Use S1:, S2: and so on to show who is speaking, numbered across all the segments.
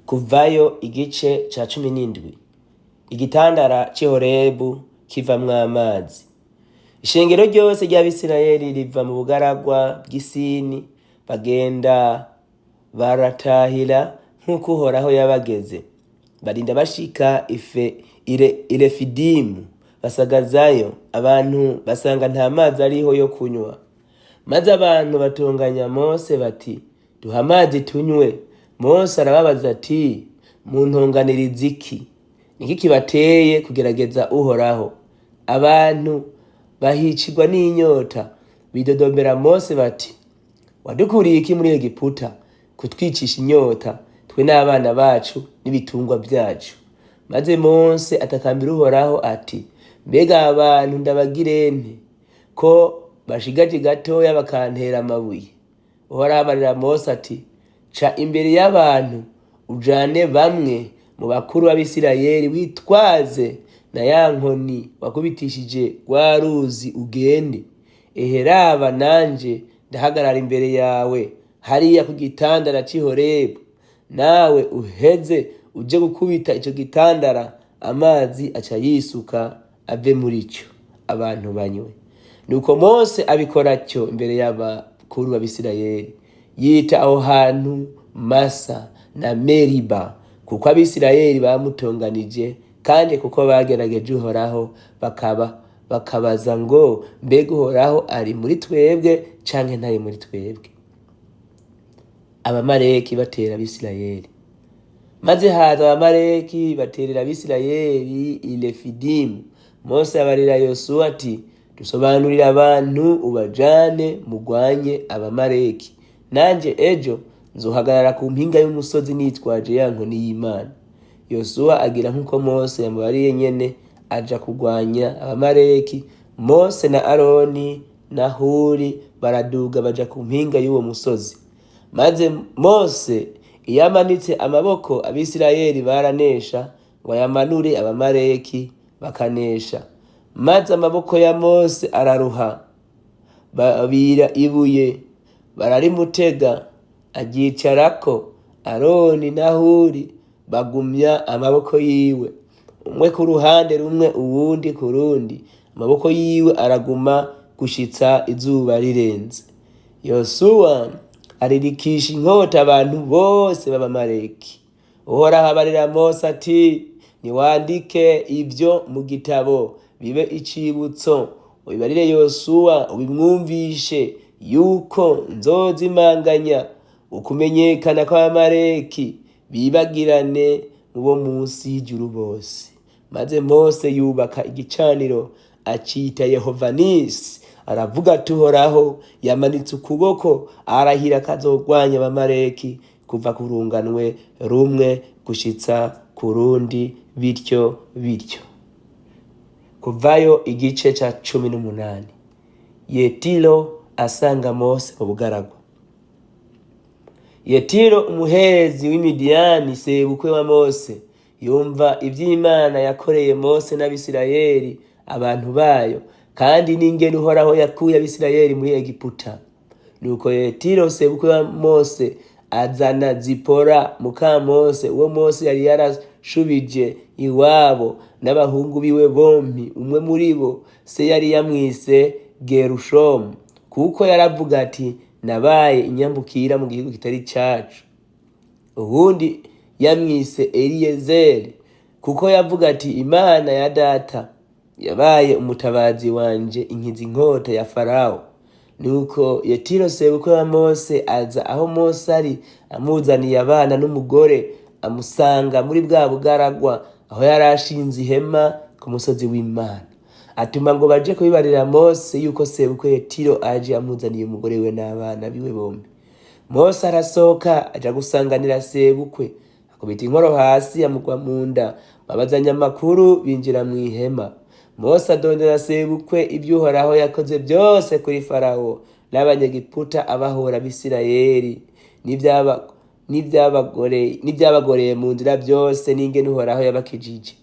S1: Kuvayo igice ca 17. Igitandara c'i Horebu kivamwo amazi. Ishengero ryose ry'Abisirayeli riva mu bugaragwa bw'Isini, bagenda baratahira nk'uko Uhoraho yabageze. Barinda bashika Irefidimu, basagazayo. Abantu basanga nta mazi ariho yo kunywa. Maze abantu batonganya Mose bati, duha amazi tunywe. Mose arababaza ati, muntunganiriza iki? Niki kibateye kugerageza Uhoraho? Abantu bahicirwa n'inyota, bidodombera Mose bati, wadukuriye iki muri Egiputa kutwicisha inyota, twe n'abana bacu n'ibitungwa byacu? Maze Mose atakambira Uhoraho ati, mbega abantu ndabagirente ko bashigaje gatoya bakantera amabuye? Uhoraho abarira Mose ati, ca imbere y'abantu ujane bamwe mu bakuru b'Abisirayeli, witwaze na ya nkoni wakubitishije rwa ruzi, ugende. Eheraba nanje ndahagarara imbere yawe hariya ku gitandara c'i Horebu, nawe uheze uje gukubita ico gitandara, amazi aca yisuka ave muri cyo, abantu banywe. Nuko Mose abikora atyo imbere y'abakuru b'Abisirayeli, yita aho hantu Masa na Meriba, kuko Abisirayeli bamutonganije kandi kuko bagerageje Uhoraho bakabaza ngo, mbega Uhoraho ari muri twebwe canke ntari muri twebwe? Abamaleki batera Abisirayeli. Maze haza Abamaleki baterera Abisirayeli Irefidimu. Mose abarira Yosuwa ati, dusobanurira abantu ubajane mugwanye Abamaleki, nanje ejo nzohagarara ku mpinga y'umusozi nitwaje ya nkoni y'Imana. Yosuwa agira nk'uko Mose yamubariye nyene, aja kugwanya Abamaleki. Mose na Aroni na Huri baraduga baja ku mpinga y'uwo musozi. Maze Mose iyo amanitse amaboko, Abisirayeli baranesha, ngo ayamanure Abamaleki bakanesha. Maze amaboko ya Mose araruha, babira ibuye bararimutega, aryicarako. Aroni na Huri bagumya amaboko yiwe, umwe ku ruhande rumwe uwundi ku rundi. Amaboko yiwe araguma gushitsa izuba rirenze. Yosuwa aririkisha inkota abantu bose b'Abamaleki. Uhoraho abarira Mose ati, niwandike ivyo mu gitabo bibe icibutso, ubibarire Yosuwa ubimwumvishe yuko nzozimanganya ukumenyekana kw'Abamaleki bibagirane mu bo munsi y'ijuru bose. Maze Mose yubaka igicaniro acita Yehova Nisi, aravuga ati, Uhoraho yamanitse ukuboko arahira kazogwanya Abamaleki kuva ku runganwe rumwe gushitsa ku rundi, bityo bityo. Kuvayo igice ca 18. Yetiro asanga Mose mu bugaragwa. Yetiro umuherezi w'Imidiyani, sebukwe wa Mose, yumva ivy'Imana yakoreye Mose n'Abisirayeli abantu bayo, kandi n'ingene Uhoraho yakuye Abisirayeli muri Egiputa. Nuko Yetiro sebukwe wa Mose azana Zipora muka Mose, uwo Mose yari yarashubije iwabo n'abahungu biwe bompi. Umwe muri bo se yari yamwise Gerushomu, kuko yaravuga ati, nabaye inyambukira mu gihugu kitari cacu. Uwundi yamwise Eliyezeri, kuko yavuga ati, Imana ya data yabaye umutabazi wanje, inkiza inkota ya Farawo. Nuko Yetiro sebukwe wa Mose aza aho Mose ari, amuzaniye abana n'umugore, amusanga muri bwa bugaragwa aho yarashinze ihema ku musozi w'Imana. Atuma ngo baje kubibarira Mose yuko sebukwe Yetiro aje amuzaniye umugore we n'abana biwe bombi. Mose arasohoka aja gusanganira sebukwe, akubita inkoro hasi, amugwa mu nda. Babazanya amakuru binjira mu ihema. Mose adondera sebukwe ibyo Uhoraho yakoze byose kuri Farawo n'Abanyegiputa, abahora Abisirayeli n'ibyabagoreye mu nzira byose, n'ingene Uhoraho yabakijije.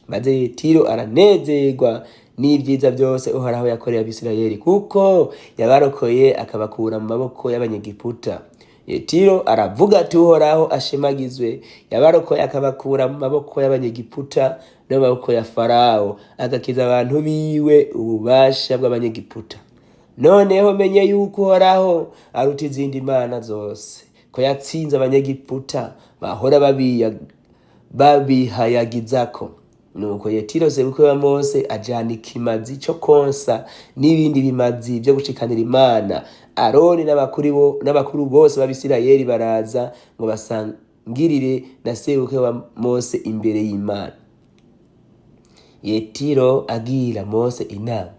S1: Maze Yetiro aranezerwa n'ibyiza byose Uhoraho yakoreye Abisirayeli, kuko yabarokoye akabakura mu maboko y'Abanyegiputa. Yetiro aravuga ati uhoraho ashemagizwe, yabarokoye akabakura mu maboko y'abanyegiputa no mu maboko ya Farawo, agakiza abantu biwe ububasha bw'abanyegiputa. Noneho menye yuko uhoraho aruta izindi mana zose, ko yatsinze abanyegiputa bahora babihayagizako. Nuko Yetiro sebukwe wa Mose ajana ikimazi cyo konsa n'ibindi bimazi byo gushikanira Imana. Aroni n'abakuru bose b'Abisirayeli baraza ngo basangirire na sebukwe wa Mose imbere y'Imana. Yetiro agira Mose inama.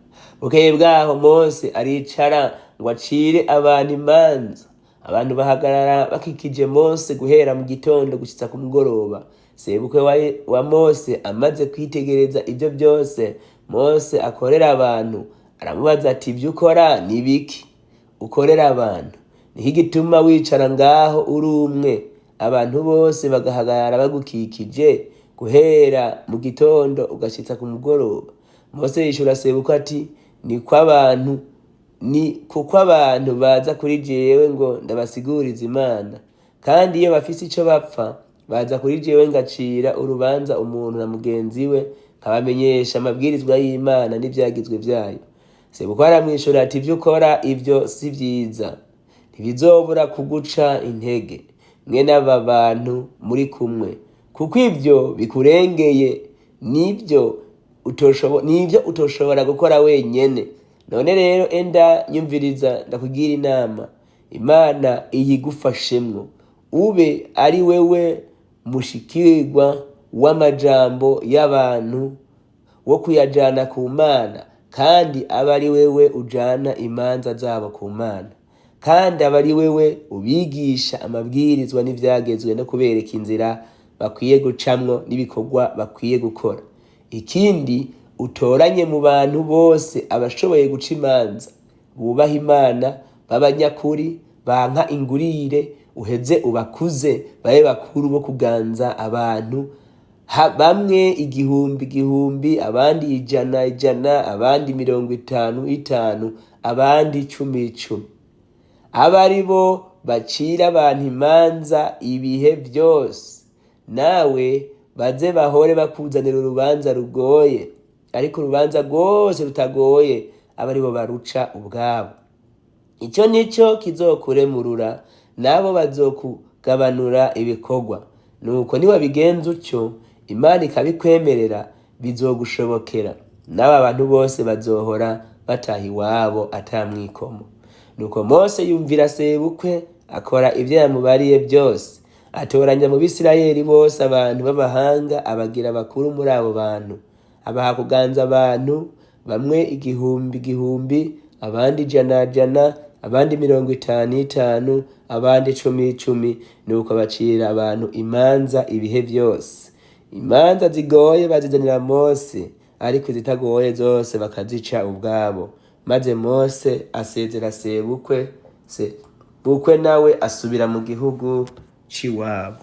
S1: Bukeye bwaho Mose aricara ngo acire abantu imanza. Abantu bahagarara bakikije Mose guhera mu gitondo gushitsa ku mugoroba. Sebukwe wa Mose amaze kwitegereza ibyo byose Mose akorera abantu, aramubaza ati ibyo ukora ni biki ukorera abantu? Niho igituma wicara ngaho uri umwe, abantu bose bagahagarara bagukikije guhera mu gitondo ugashitsa ku mugoroba? Mose yishura sebukwe ati ni kuko abantu baza kuri jewe ngo ndabasiguriza Imana, kandi iyo bafise ico bapfa baza kuri jewe ngacira urubanza umuntu na mugenzi we, nkabamenyesha amabwirizwa y'Imana n'ivyagizwe vyayo. Sebukwe aramwishura ati ivyo ukora ibyo si vyiza, ntibizobura kuguca intege mwe n'aba bantu muri kumwe, kuko ivyo bikurengeye nivyo utoshobora gukora wenyene. None rero enda nyumviriza ndakugira inama, Imana iyigufashemwo, ube ari wewe mushikirwa w'amajambo y'abantu wo kuyajana ku Mana, kandi aba ari wewe ujana imanza zabo ku Mana, kandi aba ari wewe ubigisha amabwirizwa n'ivyagezwe no kubereka inzira bakwiye gucamwo n'ibikorwa bakwiye gukora. Ikindi utoranye mu bantu bose abashoboye guca imanza, bubaha Imana, b'abanyakuri, banka ingurire, uheze ubakuze babe bakuru bo kuganza abantu, bamwe 1,000, abandi 100, abandi 50, abandi 10. Aba ari bo bacira abantu imanza ibihe byose, nawe baze bahore bakuzanira urubanza rugoye, ariko urubanza rwose rutagoye aba ari bo baruca ubwabo. Ico nico kizokuremurura, nabo bazokugabanura ibikorwa. Nuko niwabigenza utyo, Imana ikabikwemerera, bizogushobokera, n'aba bantu bose bazohora bataha iwabo atamwikomo. Nuko Mose yumvira sebukwe, akora ivyo yamubariye byose. Atoranya mu Bisirayeli bose abantu b'abahanga, abagira bakuru muri abo bantu, abaha kuganza abantu, bamwe 1,000, abandi 100, abandi 50, abandi 10. Nuko bacira abantu imanza ibihe byose. Imanza zigoye bazizanira Mose, ariko izitagoye zose bakazica ubwabo. Maze Mose asezera sebukwe nawe asubira mu gihugu c'iwabo.